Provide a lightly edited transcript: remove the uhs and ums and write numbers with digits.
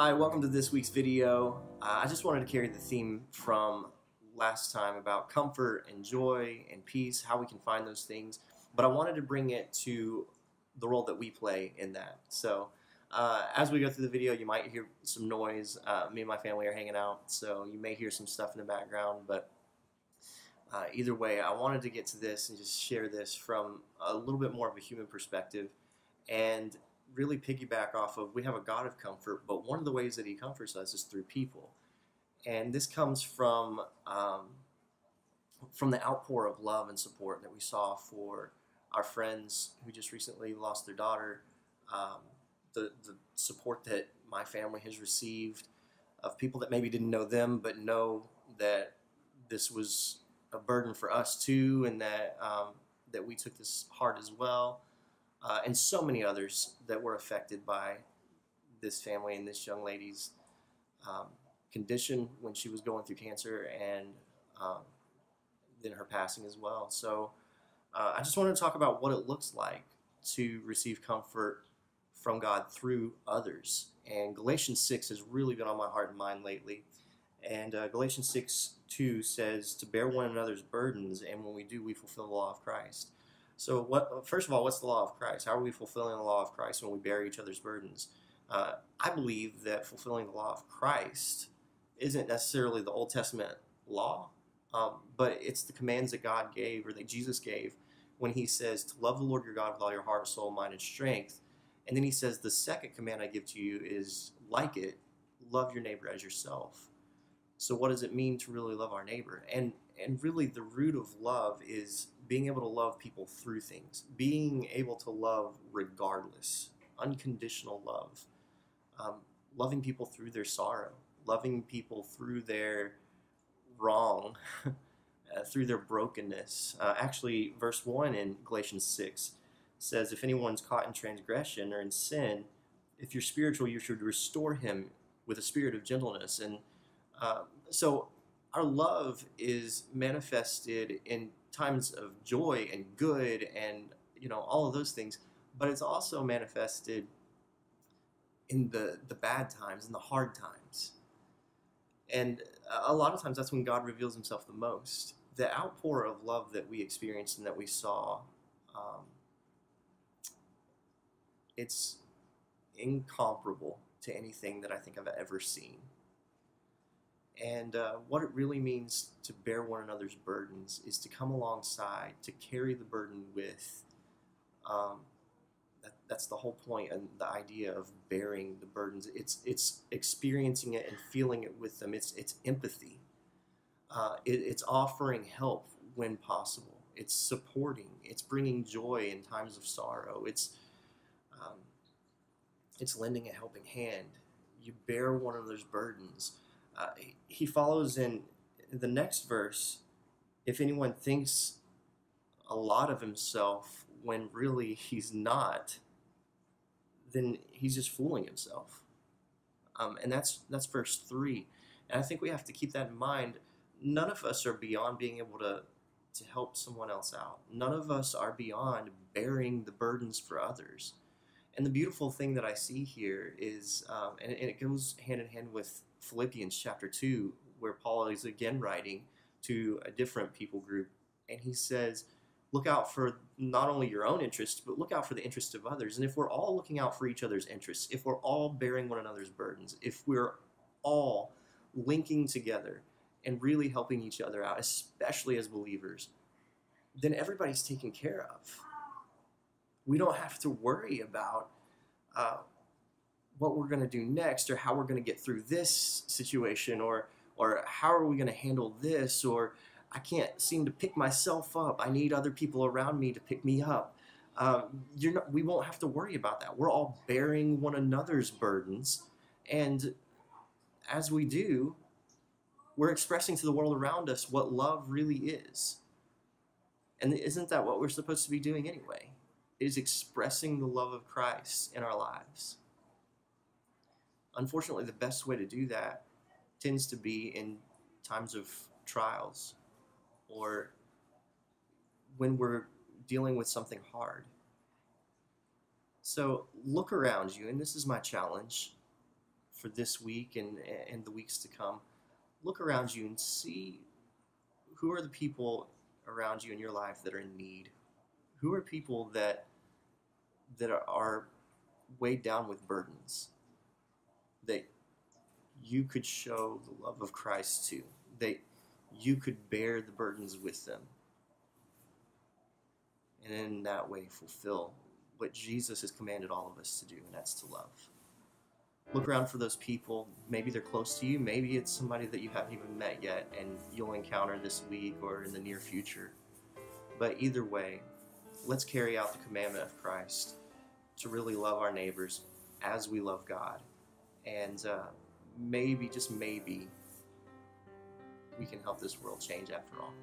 Hi, welcome to this week's video. I just wanted to carry the theme from last time about comfort and joy and peace, how we can find those things, but I wanted to bring it to the role that we play in that. So as we go through the video, you might hear some noise. Me and my family are hanging out, so you may hear some stuff in the background, but either way, I wanted to get to this and just share this from a little bit more of a human perspective and really piggyback off of we have a God of comfort, but one of the ways that He comforts us is through people, and this comes from the outpour of love and support that we saw for our friends who just recently lost their daughter, the support that my family has received of people that maybe didn't know them but know that this was a burden for us too, and that we took this hard as well. And so many others that were affected by this family and this young lady's condition when she was going through cancer, and then her passing as well. So I just wanted to talk about what it looks like to receive comfort from God through others. And Galatians 6 has really been on my heart and mind lately. And Galatians 6:2 says to bear one another's burdens, and when we do, we fulfill the law of Christ. So first of all, what's the law of Christ? How are we fulfilling the law of Christ when we bear each other's burdens? I believe that fulfilling the law of Christ isn't necessarily the Old Testament law, but it's the commands that God gave, or that Jesus gave, when He says to love the Lord your God with all your heart, soul, mind, and strength. And then He says the second command I give to you is like it, love your neighbor as yourself. So what does it mean to really love our neighbor? And really the root of love is being able to love people through things, being able to love regardless, unconditional love, loving people through their sorrow, loving people through their wrong, through their brokenness. Actually, verse 1 in Galatians 6 says, if anyone's caught in transgression or in sin, if you're spiritual, you should restore him with a spirit of gentleness. And so our love is manifested in times of joy and good and all of those things, but it's also manifested in the bad times, in the hard times. And a lot of times that's when God reveals Himself the most. The outpour of love that we experienced and that we saw, it's incomparable to anything that I think I've ever seen. And what it really means to bear one another's burdens is to come alongside, to carry the burden with. That's the whole point and the idea of bearing the burdens. It's experiencing it and feeling it with them. It's empathy. It's offering help when possible. It's supporting. It's bringing joy in times of sorrow. It's lending a helping hand. You bear one another's burdens. He follows in the next verse, if anyone thinks a lot of himself when really he's not, then he's just fooling himself. And that's verse 3. And I think we have to keep that in mind. None of us are beyond being able to help someone else out. None of us are beyond bearing the burdens for others. And the beautiful thing that I see here is, and it goes hand in hand with Philippians chapter 2, where Paul is again writing to a different people group, and he says, look out for not only your own interests, but look out for the interests of others. And if we're all looking out for each other's interests, if we're all bearing one another's burdens, if we're all linking together and really helping each other out, especially as believers, then everybody's taken care of. We don't have to worry about what we're going to do next, or how we're going to get through this situation, or how are we going to handle this, or I can't seem to pick myself up. I need other people around me to pick me up. We won't have to worry about that. We're all bearing one another's burdens, and as we do, we're expressing to the world around us what love really is. And isn't that what we're supposed to be doing anyway? Is expressing the love of Christ in our lives. Unfortunately, the best way to do that tends to be in times of trials, or when we're dealing with something hard. So look around you, and this is my challenge for this week and the weeks to come, look around you and see who are the people around you in your life that are in need. Who are people that are weighed down with burdens that you could show the love of Christ to, that you could bear the burdens with them, and in that way fulfill what Jesus has commanded all of us to do, and that's to love. Look around for those people. Maybe they're close to you. Maybe it's somebody that you haven't even met yet and you'll encounter this week or in the near future. But either way, let's carry out the commandment of Christ to really love our neighbors as we love God. And maybe, just maybe, we can help this world change after all.